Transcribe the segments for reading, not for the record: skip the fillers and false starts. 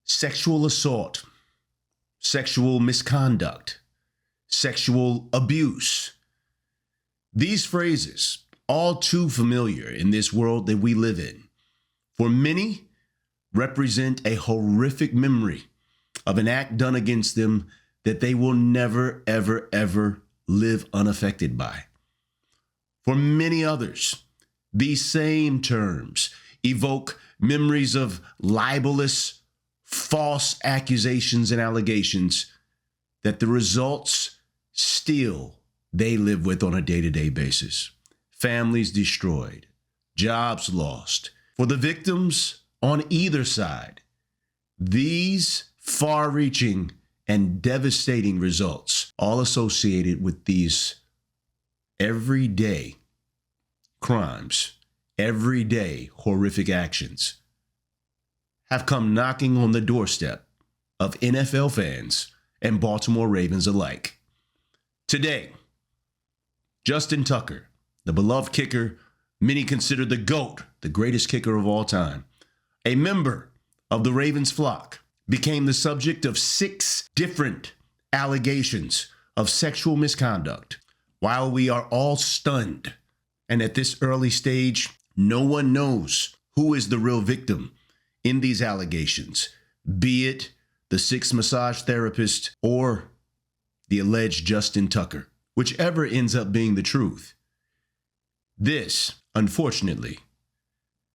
sexual assault, sexual misconduct, sexual abuse. These phrases, all too familiar in this world that we live in, for many represent a horrific memory of an act done against them that they will never, ever, ever live unaffected by. For many others, these same terms evoke memories of libelous, false accusations and allegations that the results still they live with on a day-to-day basis. Families destroyed, jobs lost. For the victims on either side, these far-reaching and devastating results, all associated with these everyday crimes, everyday horrific actions, have come knocking on the doorstep of NFL fans and Baltimore Ravens alike. Today, Justin Tucker, the beloved kicker, many consider the GOAT, the greatest kicker of all time, a member of the Ravens flock, became the subject of 6 different allegations of sexual misconduct. While we are all stunned, and at this early stage, no one knows who is the real victim in these allegations, be it the 6 massage therapists or the alleged Justin Tucker, whichever ends up being the truth. This, unfortunately,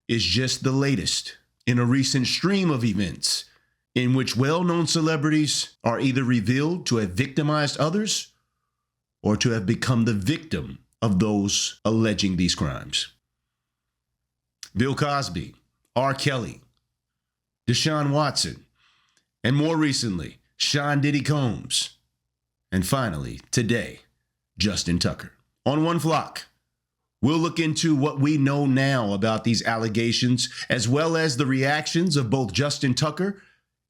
is just the latest in a recent stream of events in which well-known celebrities are either revealed to have victimized others or to have become the victim of those alleging these crimes. Bill Cosby, R. Kelly, Deshaun Watson, and more recently, Sean Diddy Combs. And finally, today, Justin Tucker. On One Flock, we'll look into what we know now about these allegations, as well as the reactions of both Justin Tucker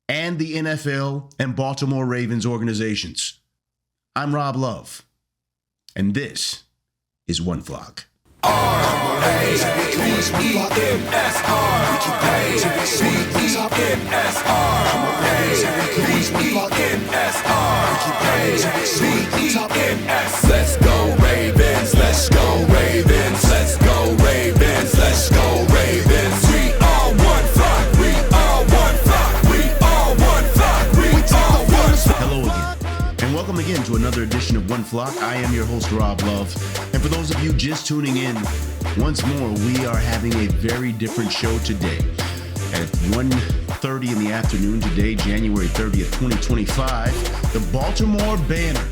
and the NFL and Baltimore Ravens organizations. I'm Rob Love, and this is One Flock. Let's go Ravens, let's go Ravens, let's go Ravens, let's go Ravens. We are one flock, we are one flock, we are one flock, we are one flock. Hello again, and welcome again to another edition of One Flock. I am your host, Rob Love, and for those of you just tuning in, once more, we are having a very different show today. At 1:30 in the afternoon today, January 30th, 2025, the Baltimore Banner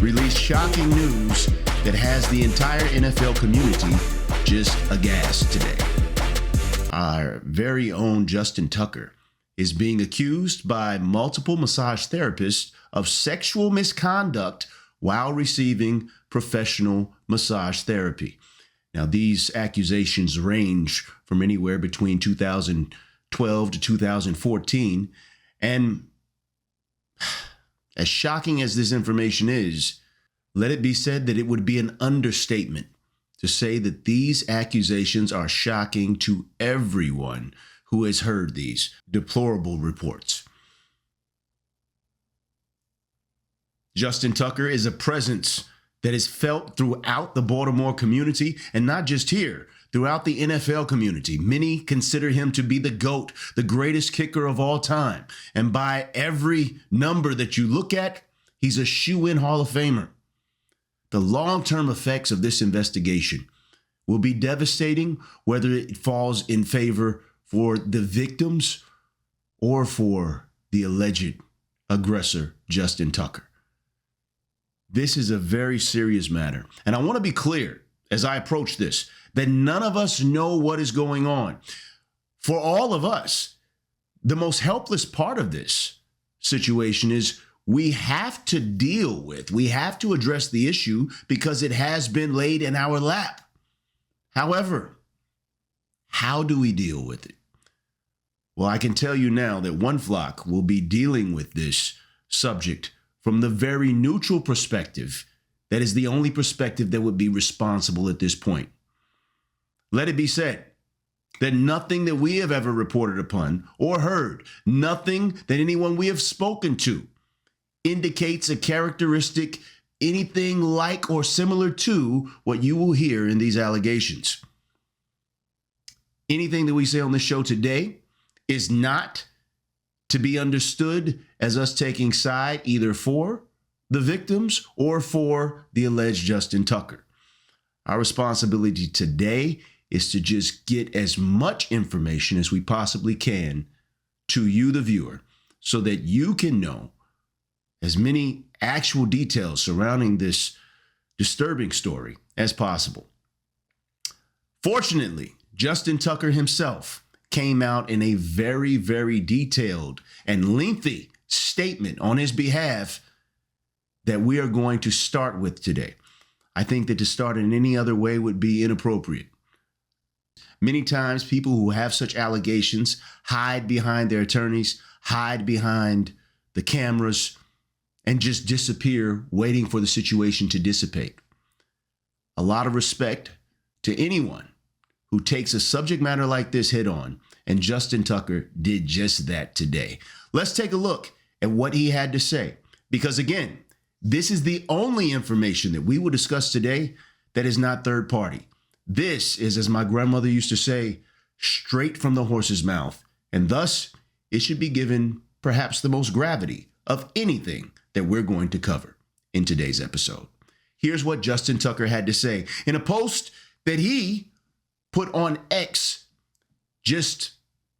released shocking news that has the entire NFL community just aghast today. Our very own Justin Tucker is being accused by multiple massage therapists of sexual misconduct while receiving professional massage therapy. Now, these accusations range from anywhere between 2012 to 2014, and as shocking as this information is, let it be said that it would be an understatement to say that these accusations are shocking to everyone who has heard these deplorable reports. Justin Tucker is a presence that is felt throughout the Baltimore community, and not just here, throughout the NFL community. Many consider him to be the GOAT, the greatest kicker of all time. And by every number that you look at, he's a shoe-in Hall of Famer. The long-term effects of this investigation will be devastating, whether it falls in favor for the victims or for the alleged aggressor, Justin Tucker. This is a very serious matter. And I want to be clear as I approach this, that none of us know what is going on. For all of us, the most helpless part of this situation is we have to deal with, we have to address the issue because it has been laid in our lap. However, how do we deal with it? Well, I can tell you now that One Flock will be dealing with this subject from the very neutral perspective that is the only perspective that would be responsible at this point. Let it be said, that nothing that we have ever reported upon or heard, nothing that anyone we have spoken to indicates a characteristic anything like or similar to what you will hear in these allegations. Anything that we say on the show today is not to be understood as us taking side either for the victims or for the alleged Justin Tucker. Our responsibility today is to just get as much information as we possibly can to you, the viewer, so that you can know as many actual details surrounding this disturbing story as possible. Fortunately, Justin Tucker himself came out in a very, very detailed and lengthy statement on his behalf that we are going to start with today. I think that to start in any other way would be inappropriate. Many times people who have such allegations hide behind their attorneys, hide behind the cameras, and just disappear, waiting for the situation to dissipate. A lot of respect to anyone who takes a subject matter like this head on, and Justin Tucker did just that today. Let's take a look at what he had to say, because again, this is the only information that we will discuss today that is not third party. This is, as my grandmother used to say, straight from the horse's mouth, and thus it should be given perhaps the most gravity of anything that we're going to cover in today's episode. Here's what Justin Tucker had to say in a post that he put on X just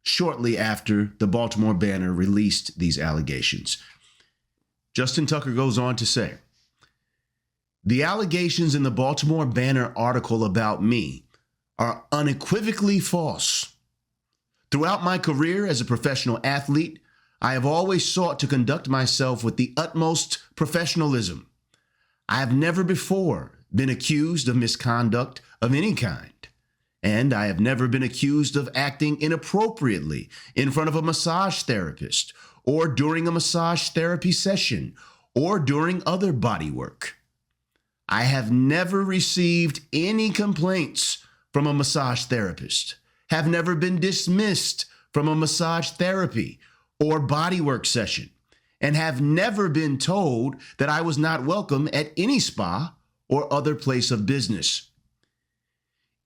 shortly after the Baltimore Banner released these allegations. Justin Tucker goes on to say, "The allegations in the Baltimore Banner article about me are unequivocally false. Throughout my career as a professional athlete, I have always sought to conduct myself with the utmost professionalism. I have never before been accused of misconduct of any kind, and I have never been accused of acting inappropriately in front of a massage therapist or during a massage therapy session or during other body work. I have never received any complaints from a massage therapist, have never been dismissed from a massage therapy or bodywork session, and have never been told that I was not welcome at any spa or other place of business.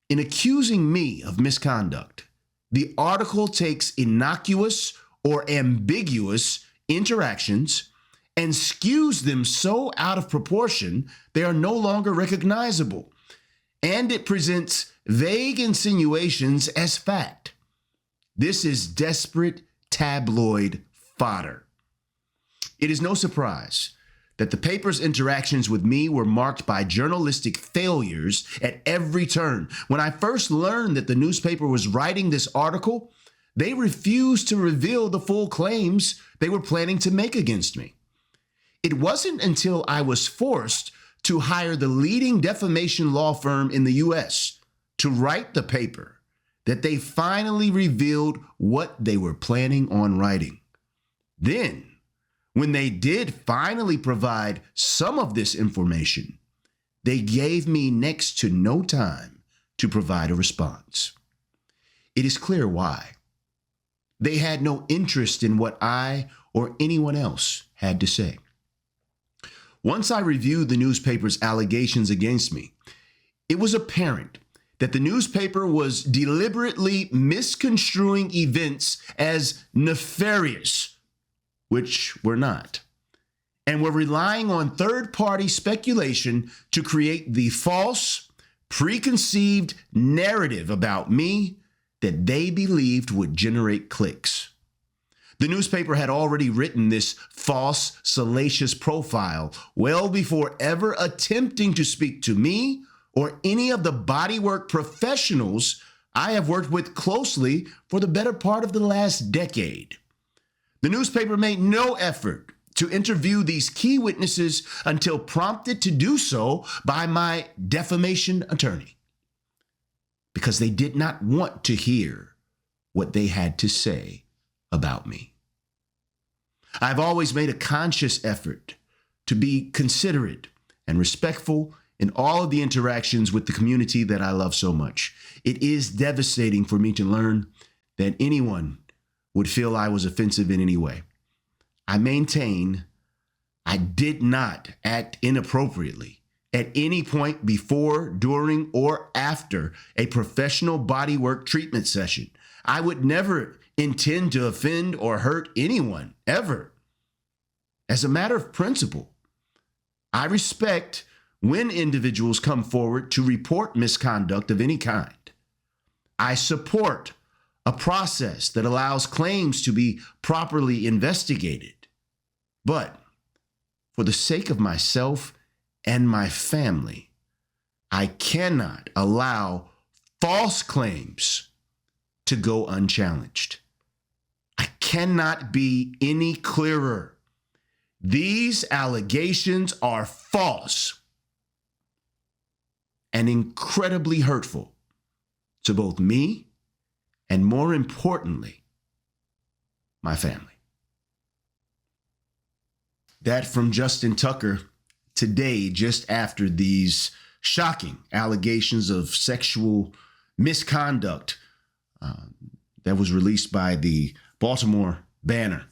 In accusing me of misconduct, the article takes innocuous or ambiguous interactions and skews them so out of proportion they are no longer recognizable, and it presents vague insinuations as fact. This is desperate tabloid fodder. It is no surprise that the paper's interactions with me were marked by journalistic failures at every turn. When I first learned that the newspaper was writing this article, they refused to reveal the full claims they were planning to make against me. It wasn't until I was forced to hire the leading defamation law firm in the U.S. to write the paper that they finally revealed what they were planning on writing. Then, when they did finally provide some of this information, they gave me next to no time to provide a response. It is clear why. They had no interest in what I or anyone else had to say. Once I reviewed the newspaper's allegations against me, it was apparent that the newspaper was deliberately misconstruing events as nefarious, which were not, and were relying on third-party speculation to create the false, preconceived narrative about me that they believed would generate clicks. The newspaper had already written this false, salacious profile well before ever attempting to speak to me or any of the bodywork professionals I have worked with closely for the better part of the last decade. The newspaper made no effort to interview these key witnesses until prompted to do so by my defamation attorney, because they did not want to hear what they had to say about me. I've always made a conscious effort to be considerate and respectful in all of the interactions with the community that I love so much. It is devastating for me to learn that anyone would feel I was offensive in any way. I maintain I did not act inappropriately at any point before, during, or after a professional bodywork treatment session. I would never intend to offend or hurt anyone, ever. As a matter of principle, I respect when individuals come forward to report misconduct of any kind. I support a process that allows claims to be properly investigated. But for the sake of myself and my family, I cannot allow false claims to go unchallenged. I cannot be any clearer. These allegations are false and incredibly hurtful to both me and, more importantly, my family. That from Justin Tucker today, just after these shocking allegations of sexual misconduct that was released by the Baltimore Banner.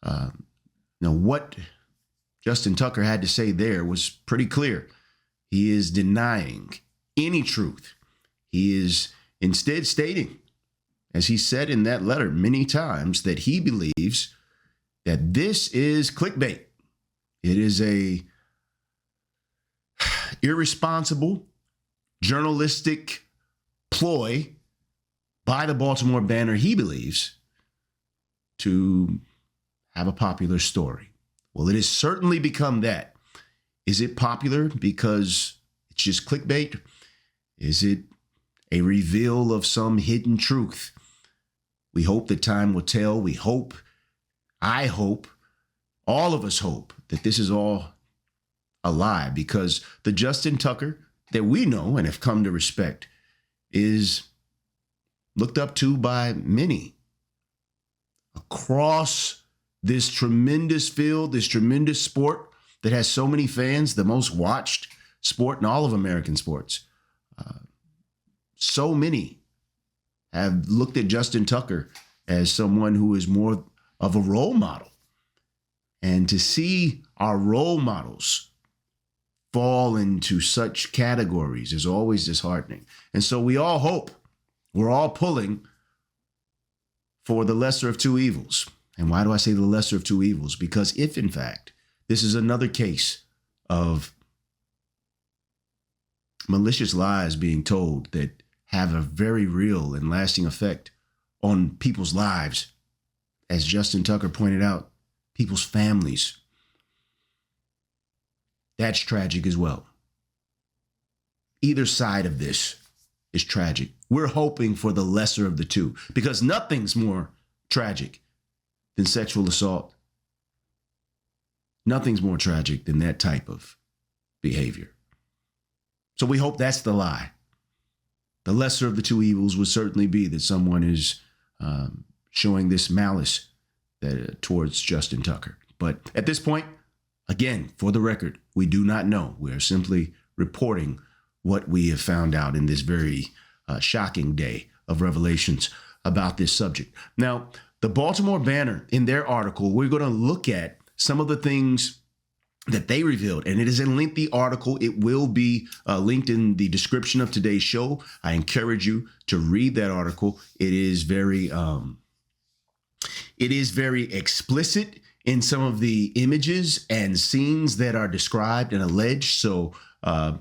Now, what Justin Tucker had to say there was pretty clear. He is denying any truth. He is instead stating, as he said in that letter many times, that he believes that this is clickbait. It is a irresponsible journalistic ploy by the Baltimore Banner, he believes, to have a popular story. Well, it has certainly become that. Is it popular because it's just clickbait? Is it a reveal of some hidden truth? We hope that time will tell. We hope, I hope, all of us hope that this is all a lie, because the Justin Tucker that we know and have come to respect is looked up to by many across this tremendous field, this tremendous sport that has so many fans, the most watched sport in all of American sports. So many have looked at Justin Tucker as someone who is more of a role model. And to see our role models fall into such categories is always disheartening. And so we all hope, we're all pulling for the lesser of two evils. And why do I say the lesser of two evils? Because if, in fact, this is another case of malicious lies being told that have a very real and lasting effect on people's lives, as Justin Tucker pointed out, people's families, that's tragic as well. Either side of this is tragic. We're hoping for the lesser of the two, because nothing's more tragic than sexual assault. Nothing's more tragic than that type of behavior. So we hope that's the lie. The lesser of the two evils would certainly be that someone is showing this malice towards Justin Tucker. But at this point, again, for the record, we do not know. We are simply reporting what we have found out in this very shocking day of revelations about this subject. Now, the Baltimore Banner, in their article, we're going to look at some of the things that they revealed, and it is a lengthy article. It will be linked in the description of today's show. I encourage you to read that article. It is very explicit in some of the images and scenes that are described and alleged. So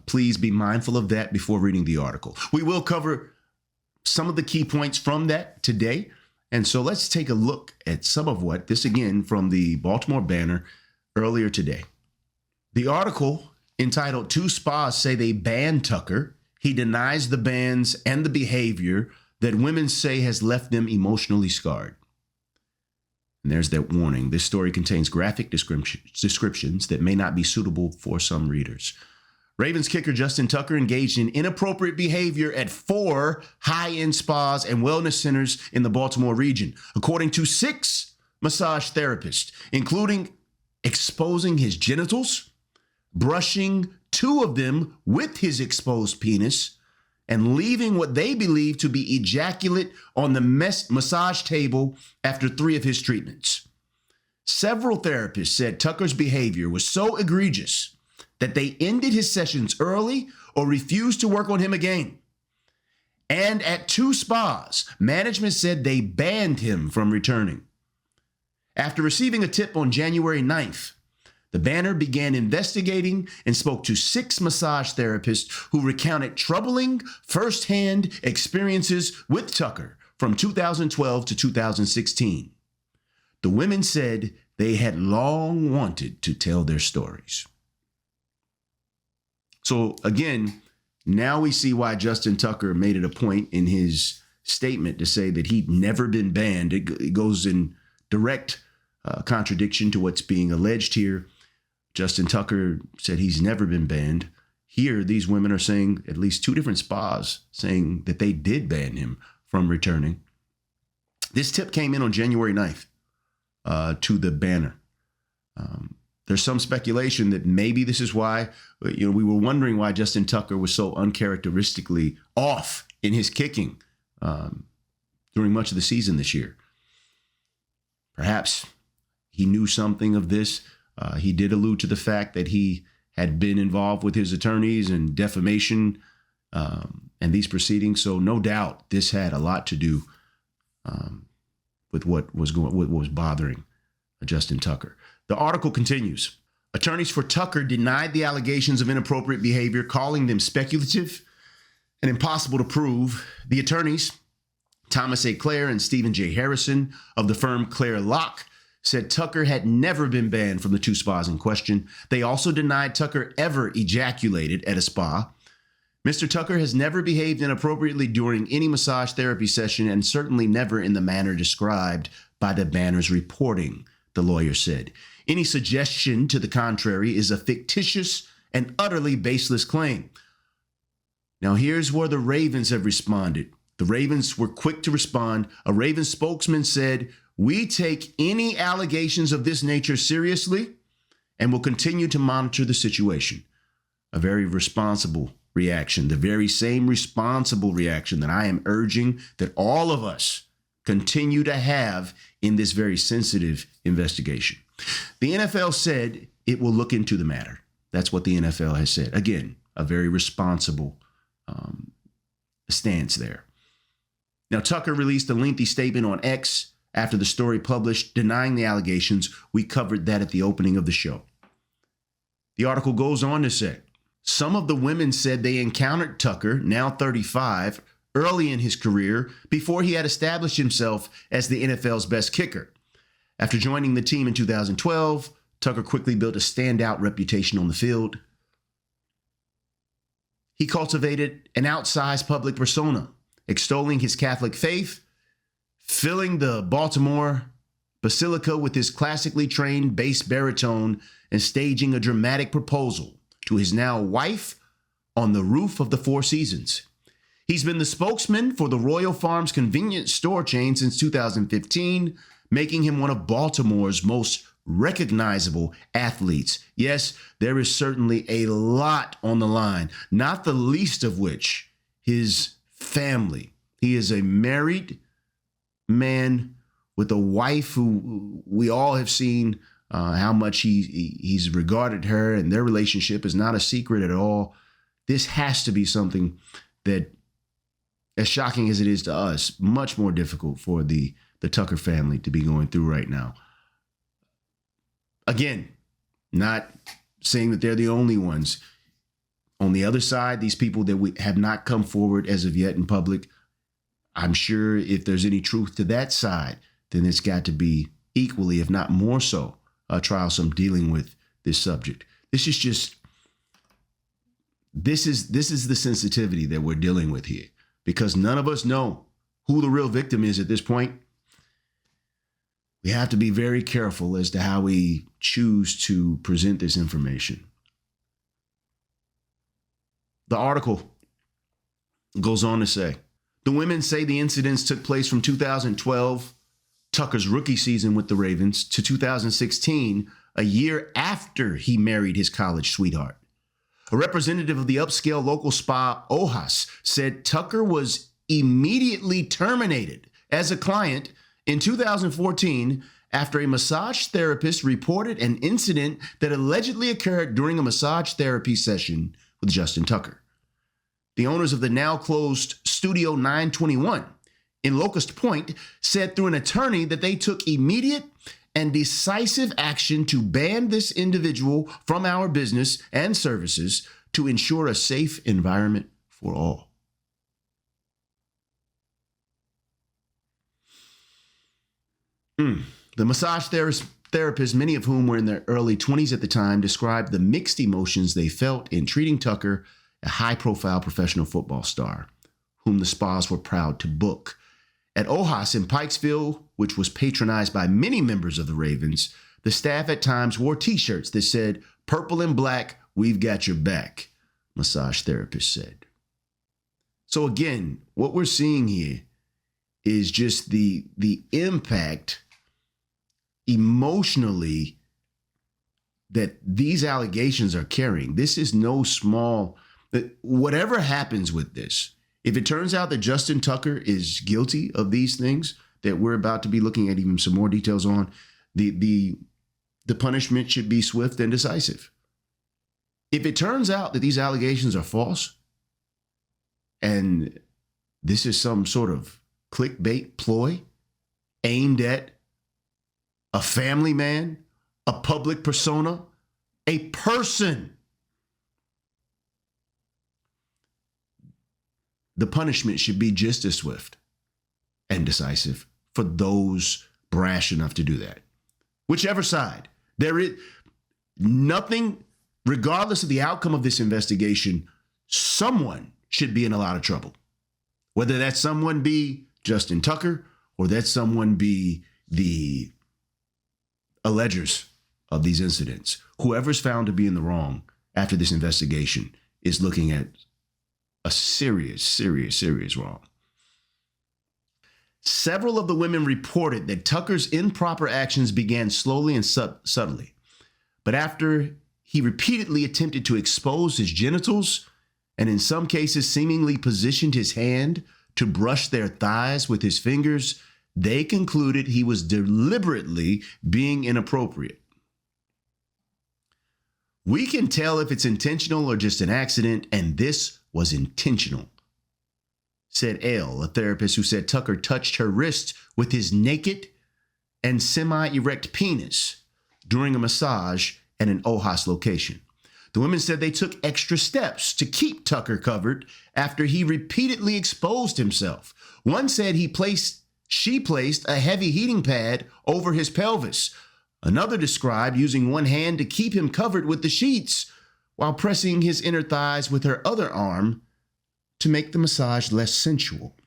please be mindful of that before reading the article. We will cover some of the key points from that today. And so let's take a look at some of what this, again, from the Baltimore Banner earlier today. The article, entitled "Two Spas Say They Banned Tucker. He Denies the Bans and the Behavior That Women Say Has Left Them Emotionally Scarred." And there's that warning. This story contains graphic descriptions that may not be suitable for some readers. Ravens kicker Justin Tucker engaged in inappropriate behavior at 4 high-end spas and wellness centers in the Baltimore region, according to 6 massage therapists, including exposing his genitals, brushing two of them with his exposed penis and leaving what they believe to be ejaculate on the massage table after 3 of his treatments. Several therapists said Tucker's behavior was so egregious that they ended his sessions early or refused to work on him again. And at 2 spas, management said they banned him from returning. After receiving a tip on January 9th, the banner began investigating and spoke to 6 massage therapists who recounted troubling firsthand experiences with Tucker from 2012 to 2016. The women said they had long wanted to tell their stories. So again, now we see why Justin Tucker made it a point in his statement to say that he'd never been banned. It goes in direct contradiction to what's being alleged here. Justin Tucker said he's never been banned. Here, these women are saying, at least 2 different spas, saying that they did ban him from returning. This tip came in on January 9th to the banner. There's some speculation that maybe this is why, we were wondering why Justin Tucker was so uncharacteristically off in his kicking during much of the season this year. Perhaps he knew something of this. He did allude to the fact that he had been involved with his attorneys and defamation and these proceedings. So no doubt this had a lot to do with what was bothering Justin Tucker. The article continues. Attorneys for Tucker denied the allegations of inappropriate behavior, calling them speculative and impossible to prove. The attorneys, Thomas A. Clare and Stephen J. Harrison of the firm Clare Locke, said Tucker had never been banned from the 2 spas in question. They also denied Tucker ever ejaculated at a spa. Mr. Tucker has never behaved inappropriately during any massage therapy session and certainly never in the manner described by the banner's reporting, the lawyer said. Any suggestion to the contrary is a fictitious and utterly baseless claim. Now, here's where the Ravens have responded. The Ravens were quick to respond. A Ravens spokesman said, "We take any allegations of this nature seriously and will continue to monitor the situation." A very responsible reaction, the very same responsible reaction that I am urging that all of us continue to have in this very sensitive investigation. The NFL said it will look into the matter. That's what the NFL has said. Again, a very responsible stance there. Now, Tucker released a lengthy statement on X after the story published, denying the allegations. We covered that at the opening of the show. The article goes on to say, some of the women said they encountered Tucker, now 35, early in his career before he had established himself as the NFL's best kicker. After joining the team in 2012, Tucker quickly built a standout reputation on the field. He cultivated an outsized public persona, extolling his Catholic faith, filling the Baltimore Basilica with his classically trained bass baritone, and staging a dramatic proposal to his now wife on the roof of the Four Seasons. He's been the spokesman for the Royal Farms convenience store chain since 2015, making him one of Baltimore's most recognizable athletes. Yes, there is certainly a lot on the line, not the least of which his family. He is a married man with a wife who we all have seen how much he's regarded her, and their relationship is not a secret at all. This has to be something that, as shocking as it is to us, much more difficult for the Tucker family to be going through right now. Again, not saying that they're the only ones. On the other side, these people that we have not come forward as of yet in public, I'm sure if there's any truth to that side, then it's got to be equally, if not more so, troublesome dealing with this subject. This is the sensitivity that we're dealing with here, because none of us know who the real victim is at this point. We have to be very careful as to how we choose to present this information. The article goes on to say, the women say the incidents took place from 2012, Tucker's rookie season with the Ravens, to 2016, a year after he married his college sweetheart. A representative of the upscale local spa, Ojas, said Tucker was immediately terminated as a client in 2014 after a massage therapist reported an incident that allegedly occurred during a massage therapy session with Justin Tucker. The owners of the now closed Studio 921 in Locust Point said through an attorney that they took immediate and decisive action to ban this individual from our business and services to ensure a safe environment for all. The massage therapists, many of whom were in their early 20s at the time, described the mixed emotions they felt in treating Tucker, a high-profile professional football star, whom the spas were proud to book. At Ojas in Pikesville, which was patronized by many members of the Ravens, the staff at times wore T-shirts that said, "Purple and black, we've got your back," massage therapist said. So again, what we're seeing here is just the impact emotionally that these allegations are carrying. This is no small, whatever happens with this, if it turns out that Justin Tucker is guilty of these things that we're about to be looking at even some more details on, the punishment should be swift and decisive. If it turns out that these allegations are false and this is some sort of clickbait ploy aimed at a family man, a public persona, a person, the punishment should be just as swift and decisive for those brash enough to do that. Whichever side, there is nothing, regardless of the outcome of this investigation, someone should be in a lot of trouble. Whether that someone be Justin Tucker or that someone be the allegers of these incidents. Whoever's found to be in the wrong after this investigation is looking at a serious wrong. Several of the women reported that Tucker's improper actions began slowly and subtly. But after he repeatedly attempted to expose his genitals and in some cases seemingly positioned his hand to brush their thighs with his fingers, they concluded he was deliberately being inappropriate. We can tell if it's intentional or just an accident, and this was intentional, said Elle, a therapist who said Tucker touched her wrist with his naked and semi-erect penis during a massage at an Ojas location. The women said they took extra steps to keep Tucker covered after he repeatedly exposed himself. One said she placed a heavy heating pad over his pelvis. Another described using one hand to keep him covered with the sheets while pressing his inner thighs with her other arm to make the massage less sensual.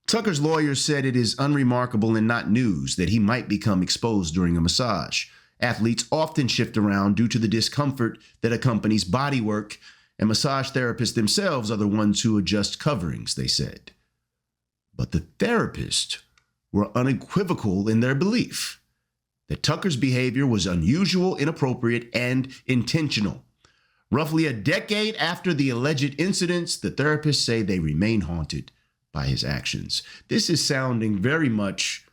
Tucker's lawyer said it is unremarkable and not news that he might become exposed during a massage. Athletes often shift around due to the discomfort that accompanies body work, and massage therapists themselves are the ones who adjust coverings, they said. But the therapists were unequivocal in their belief that Tucker's behavior was unusual, inappropriate, and intentional. Roughly a decade after the alleged incidents, the therapists say they remain haunted by his actions. This is sounding very much,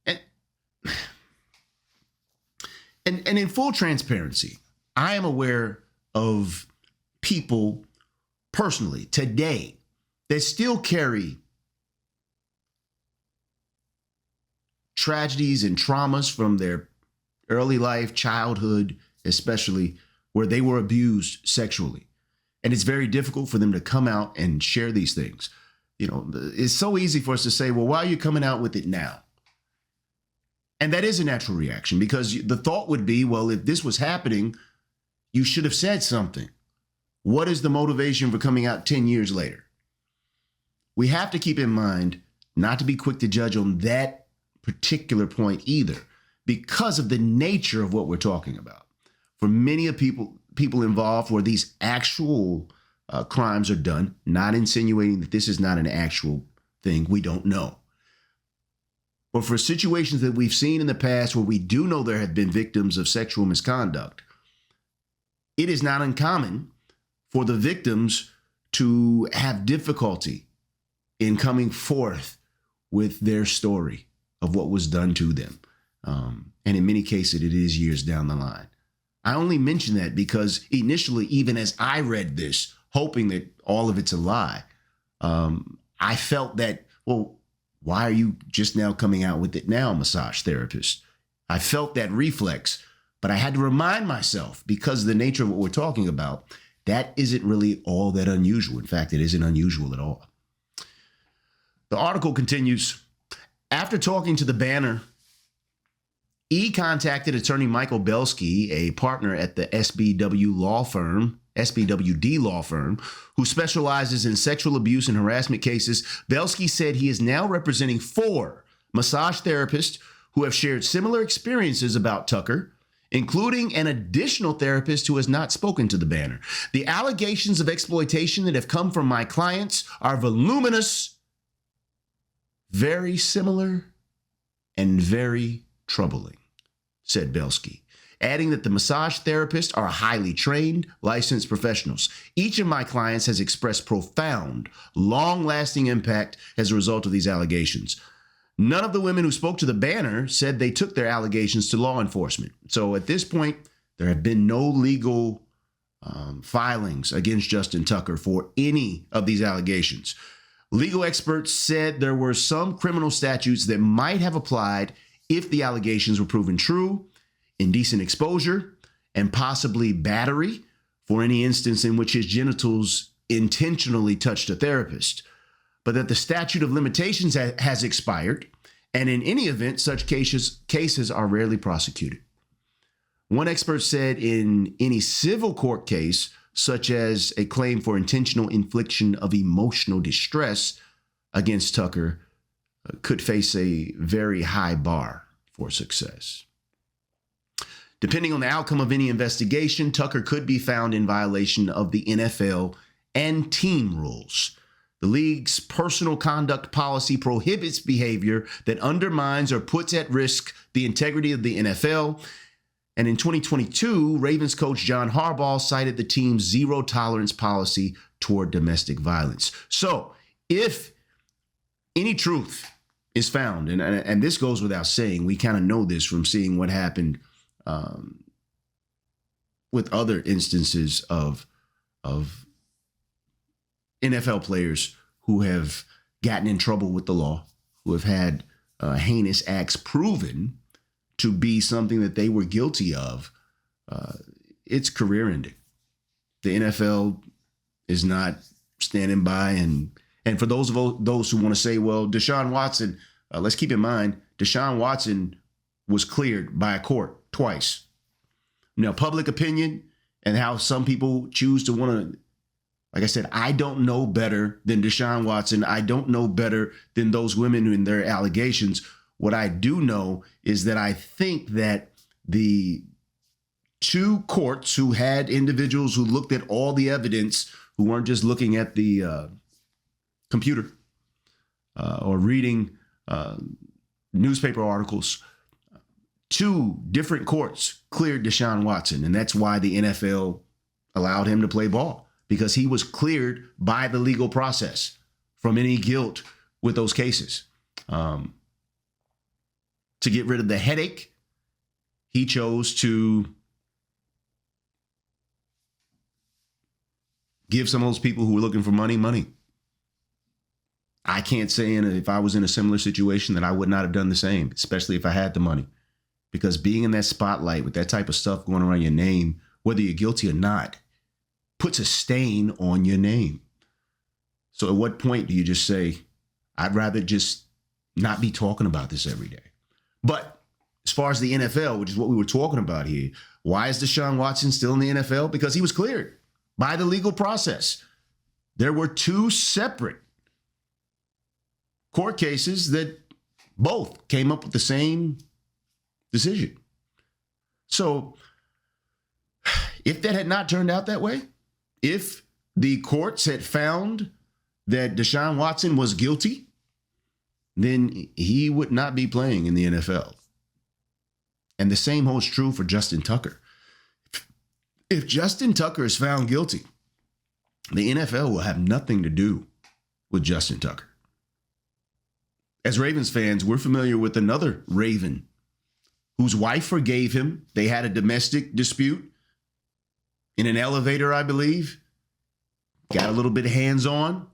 and in full transparency, I am aware of people personally today that still carry tragedies and traumas from their early life, childhood, especially, where they were abused sexually. And it's very difficult for them to come out and share these things. You know, it's so easy for us to say, well, why are you coming out with it now? And that is a natural reaction, because the thought would be, well, if this was happening, you should have said something. What is the motivation for coming out 10 years later? We have to keep in mind not to be quick to judge on that particular point either, because of the nature of what we're talking about. For many of people involved where these actual crimes are done, not insinuating that this is not an actual thing, we don't know. But for situations that we've seen in the past where we do know there have been victims of sexual misconduct, it is not uncommon for the victims to have difficulty in coming forth with their story of what was done to them. And in many cases, it is years down the line. I only mention that because initially, even as I read this, hoping that all of it's a lie, I felt that, well, why are you just now coming out with it now, massage therapist? I felt that reflex, but I had to remind myself, because of the nature of what we're talking about, that isn't really all that unusual. In fact, it isn't unusual at all. The article continues. After talking to the Banner, E contacted attorney Michael Belsky, a partner at the SBWD law firm, who specializes in sexual abuse and harassment cases. Belsky said he is now representing 4 massage therapists who have shared similar experiences about Tucker, including an additional therapist who has not spoken to the Banner. The allegations of exploitation that have come from my clients are voluminous, very similar, and very troubling, said Belsky, adding that the massage therapists are highly trained, licensed professionals. Each of my clients has expressed profound, long-lasting impact as a result of these allegations. None of the women who spoke to the Banner said they took their allegations to law enforcement. So at this point, there have been no legal filings against Justin Tucker for any of these allegations. Legal experts said there were some criminal statutes that might have applied if the allegations were proven true: indecent exposure and possibly battery for any instance in which his genitals intentionally touched a therapist, but that the statute of limitations has expired, and in any event, such cases are rarely prosecuted. One expert said in any civil court case, such as a claim for intentional infliction of emotional distress against Tucker, could face a very high bar for success. Depending on the outcome of any investigation, Tucker could be found in violation of the NFL and team rules. The league's personal conduct policy prohibits behavior that undermines or puts at risk the integrity of the NFL. And in 2022, Ravens coach John Harbaugh cited the team's zero tolerance policy toward domestic violence. So if any truth is found, and this goes without saying, we kind of know this from seeing what happened with other instances of NFL players who have gotten in trouble with the law, who have had heinous acts proven to be something that they were guilty of. It's career ending. The NFL is not standing by. And for those who want to say, well, Deshaun Watson, let's keep in mind, Deshaun Watson was cleared by a court twice. Now, public opinion and how some people choose to want to, like I said, I don't know better than Deshaun Watson. I don't know better than those women in their allegations. What I do know is that I think that the 2 courts who had individuals who looked at all the evidence, who weren't just looking at the computer or reading newspaper articles, 2 different courts cleared Deshaun Watson. And that's why the NFL allowed him to play ball, because he was cleared by the legal process from any guilt with those cases. To get rid of the headache, he chose to give some of those people who were looking for money. I can't say if I was in a similar situation that I would not have done the same, especially if I had the money. Because being in that spotlight with that type of stuff going around your name, whether you're guilty or not, puts a stain on your name. So at what point do you just say, I'd rather just not be talking about this every day? But as far as the NFL, which is what we were talking about here, why is Deshaun Watson still in the NFL? Because he was cleared by the legal process. There were 2 separate court cases that both came up with the same decision. So if that had not turned out that way, if the courts had found that Deshaun Watson was guilty, then he would not be playing in the NFL. And the same holds true for Justin Tucker. If Justin Tucker is found guilty, the NFL will have nothing to do with Justin Tucker. As Ravens fans, we're familiar with another Raven whose wife forgave him. They had a domestic dispute in an elevator, I believe. Got a little bit hands-on.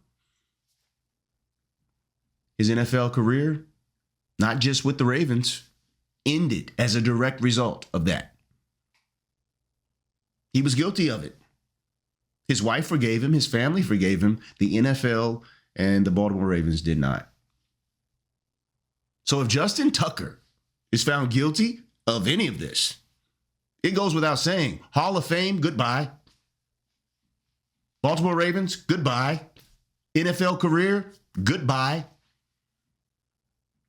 His NFL career, not just with the Ravens, ended as a direct result of that. He was guilty of it. His wife forgave him. His family forgave him. The NFL and the Baltimore Ravens did not. So if Justin Tucker is found guilty of any of this, it goes without saying, Hall of Fame, goodbye. Baltimore Ravens, goodbye. NFL career, goodbye.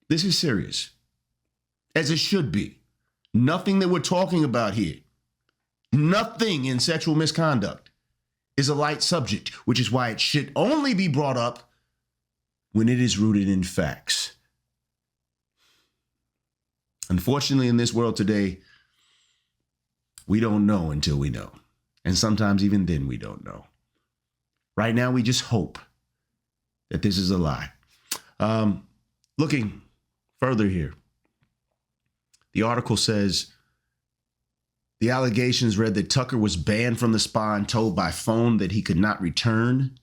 This is serious, as it should be. Nothing that we're talking about here, nothing in sexual misconduct is a light subject, which is why it should only be brought up when it is rooted in facts. Unfortunately, in this world today, we don't know until we know. And sometimes even then we don't know. Right now, we just hope that this is a lie. Looking further here, the article says the allegations read that Tucker was banned from the spa and told by phone that he could not return.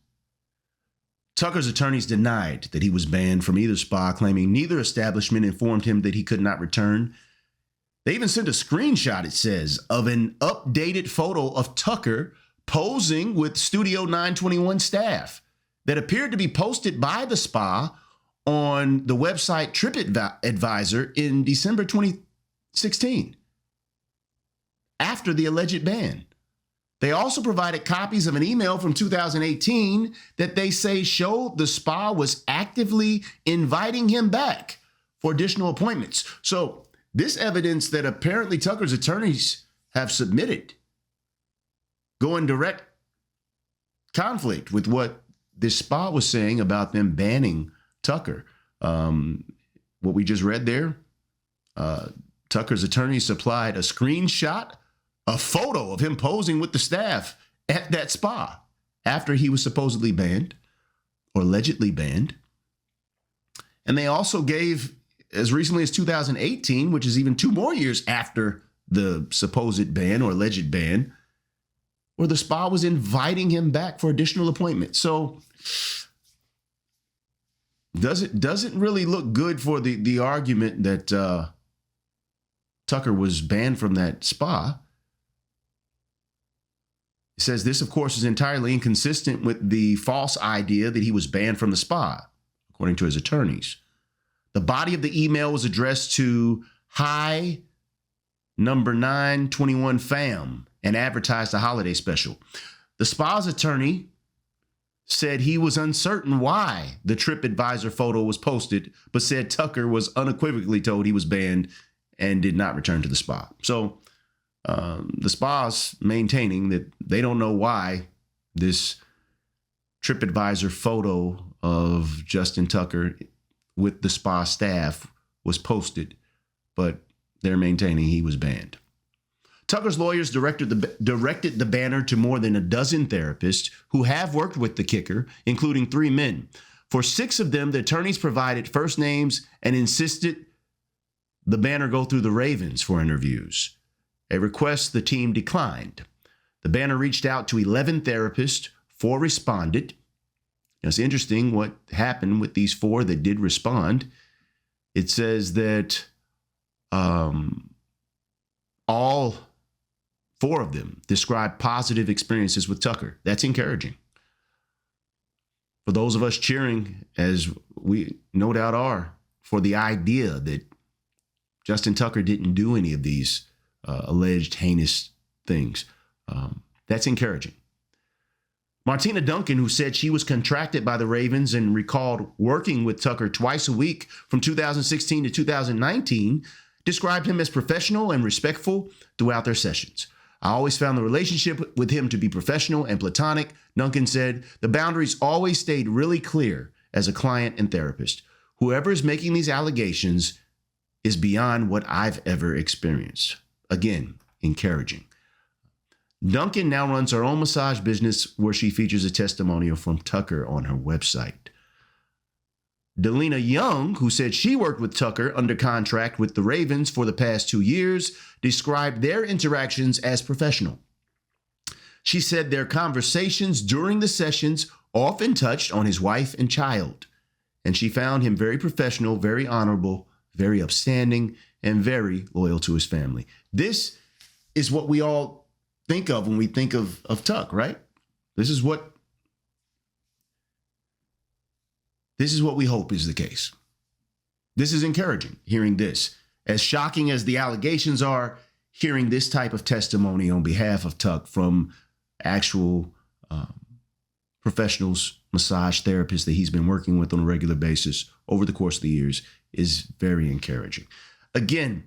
Tucker's attorneys denied that he was banned from either spa, claiming neither establishment informed him that he could not return. They even sent a screenshot, it says, of an updated photo of Tucker posing with Studio 921 staff that appeared to be posted by the spa on the website TripAdvisor in December 2016, after the alleged ban. They also provided copies of an email from 2018 that they say showed the spa was actively inviting him back for additional appointments. So this evidence that apparently Tucker's attorneys have submitted go in direct conflict with what this spa was saying about them banning Tucker. What we just read there, Tucker's attorneys supplied a screenshot, a photo of him posing with the staff at that spa after he was supposedly banned or allegedly banned. And they also gave, as recently as 2018, which is even 2 more years after the supposed ban or alleged ban, where the spa was inviting him back for additional appointments. So doesn't really look good for the argument that Tucker was banned from that spa. It says this, of course, is entirely inconsistent with the false idea that he was banned from the spa, according to his attorneys. The body of the email was addressed to Hi number 921 Fam and advertised a holiday special. The spa's attorney said he was uncertain why the TripAdvisor photo was posted, but said Tucker was unequivocally told he was banned and did not return to the spa. So the spa's maintaining that they don't know why this TripAdvisor photo of Justin Tucker with the spa staff was posted, but they're maintaining he was banned. Tucker's lawyers directed the banner to more than a dozen therapists who have worked with the kicker, including 3 men. For 6 of them, the attorneys provided first names and insisted the banner go through the Ravens for interviews, a request the team declined. The banner reached out to 11 therapists, 4 responded. It's interesting what happened with these 4 that did respond. It says that all 4 of them described positive experiences with Tucker. That's encouraging. For those of us cheering, as we no doubt are, for the idea that Justin Tucker didn't do any of these alleged heinous things, that's encouraging. Martina Duncan, who said she was contracted by the Ravens and recalled working with Tucker twice a week from 2016 to 2019, described him as professional and respectful throughout their sessions. I always found the relationship with him to be professional and platonic. Duncan said, the boundaries always stayed really clear as a client and therapist. Whoever is making these allegations is beyond what I've ever experienced. Again, encouraging. Duncan now runs her own massage business where she features a testimonial from Tucker on her website. Delina Young, who said she worked with Tucker under contract with the Ravens for the past 2 years, described their interactions as professional. She said their conversations during the sessions often touched on his wife and child, and she found him very professional, very honorable, very upstanding, and very loyal to his family. This is what we all think of when we think of Tuck, right? This is what we hope is the case. This is encouraging, hearing this. As shocking as the allegations are, hearing this type of testimony on behalf of Tuck from actual professionals, massage therapists that he's been working with on a regular basis over the course of the years is very encouraging. Again,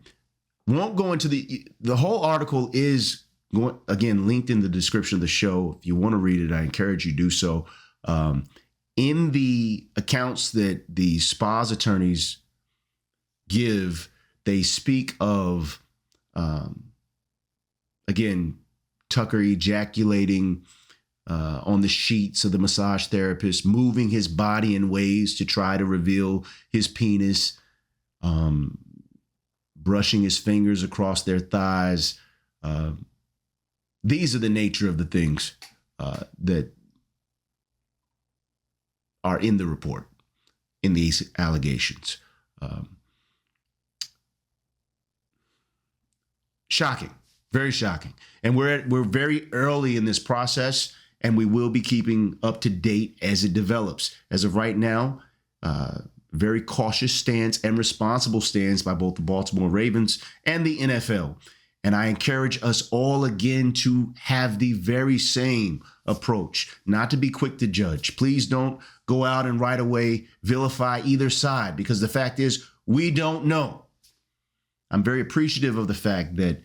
won't go into the whole article is going, again, linked in the description of the show. If you want to read it, I encourage you to do so. In the accounts that the SPA's attorneys give, they speak of, again, Tucker ejaculating on the sheets of the massage therapist, moving his body in ways to try to reveal his penis, brushing his fingers across their thighs. These are the nature of the things that are in the report, in these allegations. Shocking, very shocking. And we're very early in this process, and we will be keeping up to date as it develops. As of right now, very cautious stance and responsible stance by both the Baltimore Ravens and the NFL. And I encourage us all again to have the very same approach, not to be quick to judge. Please don't go out and right away vilify either side, because the fact is we don't know. I'm very appreciative of the fact that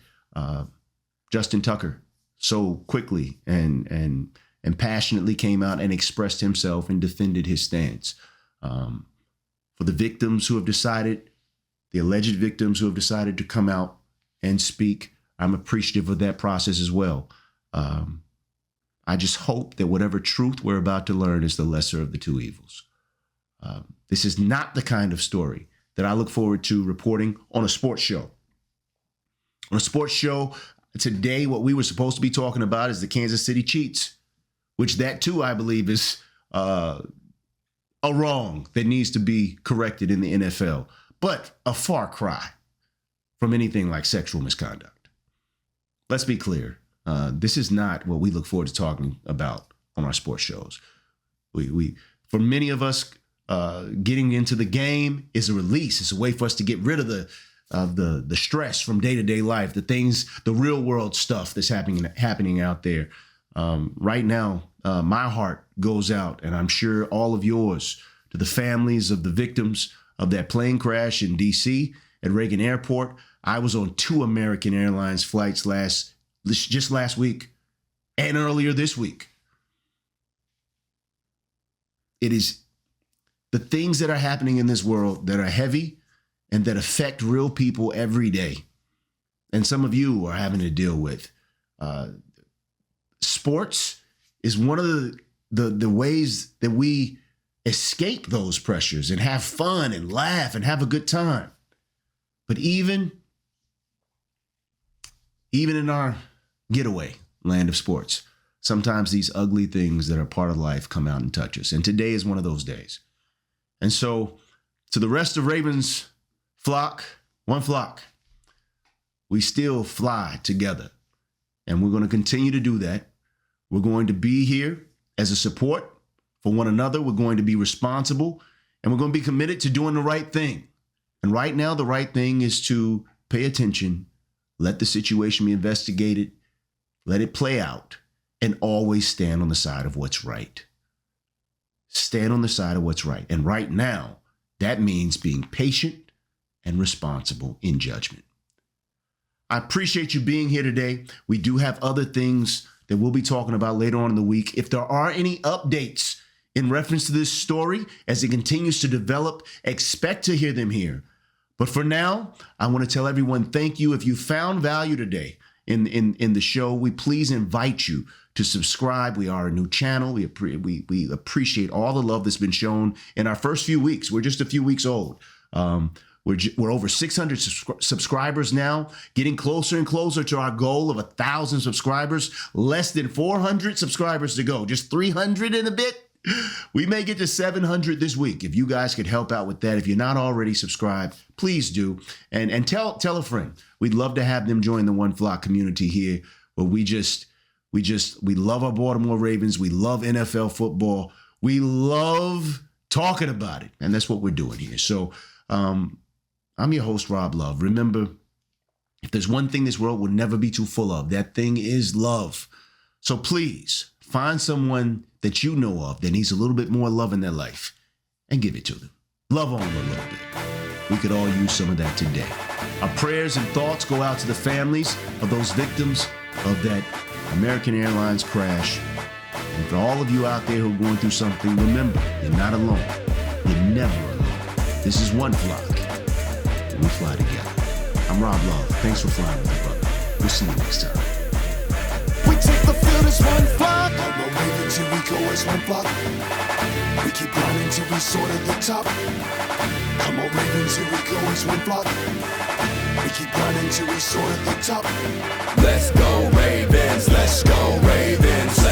Justin Tucker so quickly and passionately came out and expressed himself and defended his stance. For the victims who have decided, the alleged victims who have decided to come out and speak, I'm appreciative of that process as well. I just hope that whatever truth we're about to learn is the lesser of the two evils. This is not the kind of story that I look forward to reporting on a sports show. On a sports show today, what we were supposed to be talking about is the Kansas City Chiefs, which that too, I believe, is a wrong that needs to be corrected in the NFL, but a far cry from anything like sexual misconduct. Let's be clear. This is not what we look forward to talking about on our sports shows. We for many of us, getting into the game is a release. It's a way for us to get rid of the stress from day-to-day life, the things, the real world stuff that's happening out there. Right now, my heart goes out, and I'm sure all of yours, to the families of the victims of that plane crash in D.C. at Reagan Airport. I was on 2 American Airlines flights just last week and earlier this week. It is the things that are happening in this world that are heavy and that affect real people every day. And some of you are having to deal with. Sports is one of the ways that we escape those pressures and have fun and laugh and have a good time. But even in our getaway land of sports, sometimes these ugly things that are part of life come out and touch us. And today is one of those days. And so to the rest of Ravens flock, one flock, we still fly together. And we're going to continue to do that. We're going to be here as a support for one another. We're going to be responsible, and we're going to be committed to doing the right thing. And right now, the right thing is to pay attention, let the situation be investigated, let it play out, and always stand on the side of what's right. Stand on the side of what's right. And right now, that means being patient and responsible in judgment. I appreciate you being here today. We do have other things that we'll be talking about later on in the week. If there are any updates in reference to this story as it continues to develop, expect to hear them here. But for now, I want to tell everyone thank you. If you found value today in the show, we please invite you to subscribe. We are a new channel. We appreciate all the love that's been shown in our first few weeks. We're just a few weeks old. We're over 600 subscribers now, getting closer and closer to our goal of 1,000 subscribers. Less than 400 subscribers to go, just 300 and a bit. We may get to 700 this week. If you guys could help out with that, if you're not already subscribed, please do. And tell a friend. We'd love to have them join the One Flock community here, where we love our Baltimore Ravens. We love NFL football. We love talking about it. And that's what we're doing here. So I'm your host, Rob Love. Remember, if there's one thing this world will never be too full of, that thing is love. So please find someone that you know of that needs a little bit more love in their life and give it to them. Love on them a little bit. We could all use some of that today. Our prayers and thoughts go out to the families of those victims of that American Airlines crash. And for all of you out there who are going through something, remember, you're not alone. You're never alone. This is One Flock, and we fly together. I'm Rob Love. Thanks for flying with me, brother. We'll see you next time. We take the field as one flock. No Ravens, here we go as one flock. We keep grinding till we soar to the top. Come on, Ravens, here we go as one flock. We keep grinding till we soar to the top. Let's go, Ravens, let's go, Ravens.